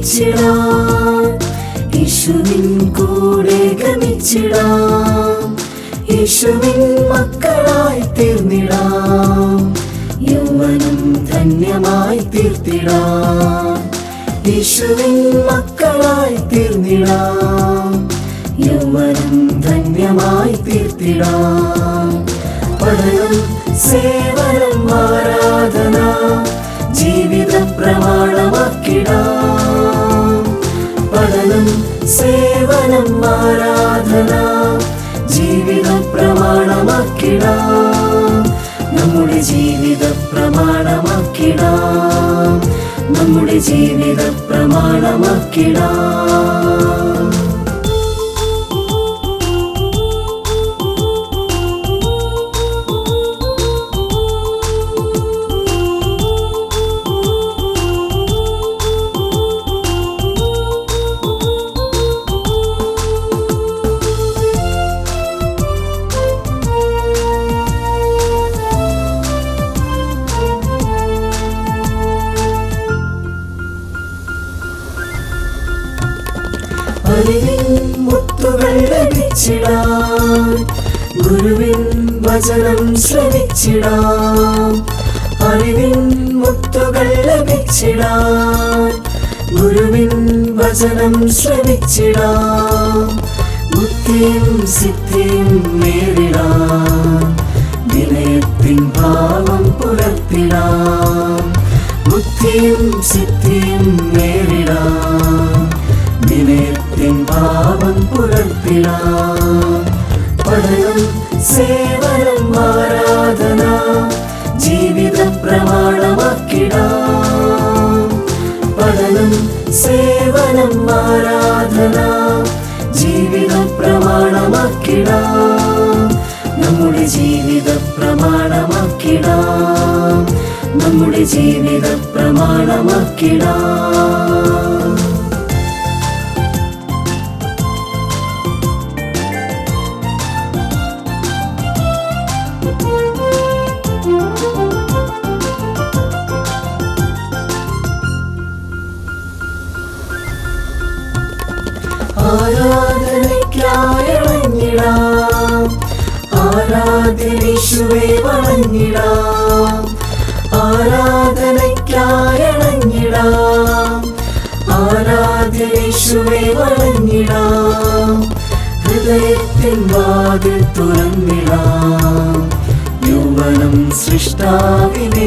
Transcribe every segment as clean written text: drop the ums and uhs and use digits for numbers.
ഗമിച്ചിടാം, യേശുവിൻ കൂടെ ഗമിച്ചിടാം, യേശുവിൻ മക്കളായി തീർന്നിടാം, യൗവനം ധന്യമായി തീർത്തിടാം, യേശുവിൻ മക്കളായി തീർന്നിടാം, യൗവനം ധന്യമായി തീർത്തിടാം. പഠനം, സേവനം, ആരാധന ജീവിത പ്രമാണമാക്കിടാം. പഠനം, സേവനം, ആരാധന ജീവിത പ്രമാണമാക്കിടാം. നമ്മുടെ ജീവിത പ്രമാണമാക്കിടാം, നമ്മുടെ ജീവിത പ്രമാണമാക്കിടാം. അറിവിൻ മുത്തുകൾ ലഭിച്ചിടാം, ഗുരുവിൻ വചനം ശ്രവിച്ചിടാം. അറിവിൻ മുത്തുകൾ ലഭിച്ചിടാം, ഗുരുവിൻ വചനം ശ്രവിച്ചിടാം. ബുദ്ധിയും സിദ്ധിയും നേരിടാം, വിനയത്തിൻ ഭാവം പുലർത്തിടാം. ബുദ്ധിയും സിദ്ധിയും നേരിടാം, വിനയത്തിൻ ഭാവം പുലർത്തിടാം. പഠനം, സേവനം, ആരാധന ജീവിത പ്രമാണമാക്കിടാം. പഠനം, സേവനം, ആരാധന ജീവിത പ്രമാണമാക്കിടാം. നമ്മുടെ ജീവിത പ്രമാണമാക്കിടാം, നമ്മുടെ ജീവിത പ്രമാണമാക്കിടാം. ആരാധനയ്ക്കായി ഇറങ്ങിടാം, ആരാധ്യനീശുവേ വണങ്ങിടാം. ആരാധനയ്ക്കായി ഇറങ്ങിടാം, ആരാധ്യനീശുവേ വണങ്ങിടാം. ഹൃദയത്തിൻ വാതിൽ തുറന്നിടാം, യൗവനം സൃഷ്ടാവിനേകിടാം.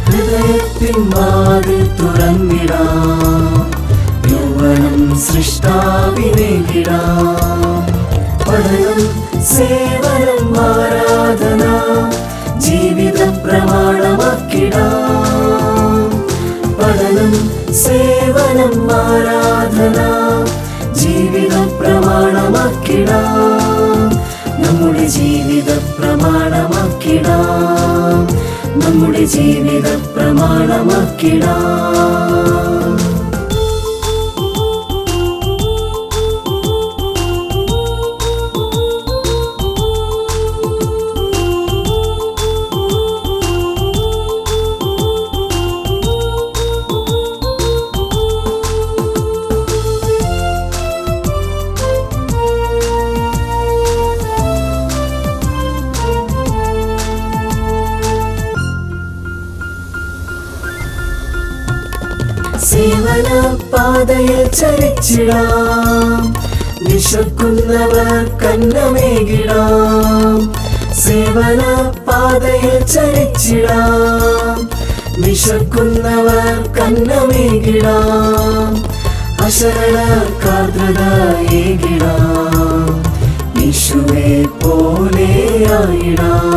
ഹൃദയത്തിൻ വാതിൽ തുറന്നിടാം, യൗവനം സൃഷ്ടാവിനേകിടാം. പഠനം, സേവനം, ആരാധന ജീവിത പ്രമാണമാക്കിടാം. പഠനം, സേവനം, ആരാധന ജീവിത പ്രമാണമാക്കിടാം. നമ്മുടെ ജീവിത പ്രമാണമാക്കിടാം, നമ്മുടെ ജീവിത പ്രമാണമാക്കിടാം. സേവന പാതയിൽ ചരിച്ചിടാം, വിശക്കുന്നവർ കന്നമേകിടാം. സേവന പാതയിൽ ചരിച്ചിടാം, വിശക്കുന്നവർ കന്നമേകിടാം. അശരണർക്കാർദ്രതയേകിടാം, യേശുവെ പോലെയായിടാം.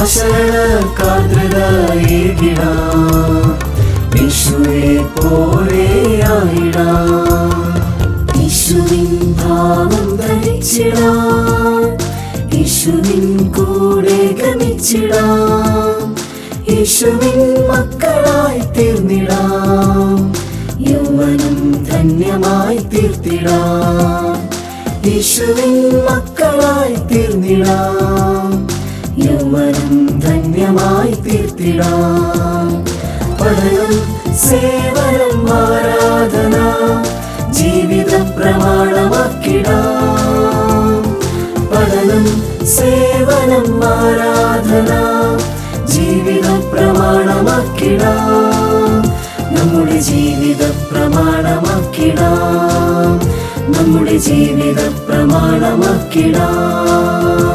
അശരണർക്കാർദ്രതയേകിടാം, യേശുവെ പോലെയായിടാം. യേശുവിൻ ഭാവം ധരിച്ചിടാം, യേശുവിൻ കൂടെ ഗമിച്ചിടാം, യേശുവിൻ മക്കളായി തീർന്നിടാം, യൗവനം ധന്യമായി തീർത്തിടാം. യേശുവിൻ മക്കളായി തീർന്നിടാം, യൗവനം ധന്യമായി തീർത്തിടാം. പഠനം, സേവനം ആരാധന ജീവിത പ്രമാണമാക്കിടാം. പഠനം സേവനം ആരാധന ജീവിത പ്രമാണമാക്കിടാം. നമ്മുടെ ജീവിത പ്രമാണമാക്കിടാം. നമ്മുടെ ജീവിത പ്രമാണമാക്കിടാം.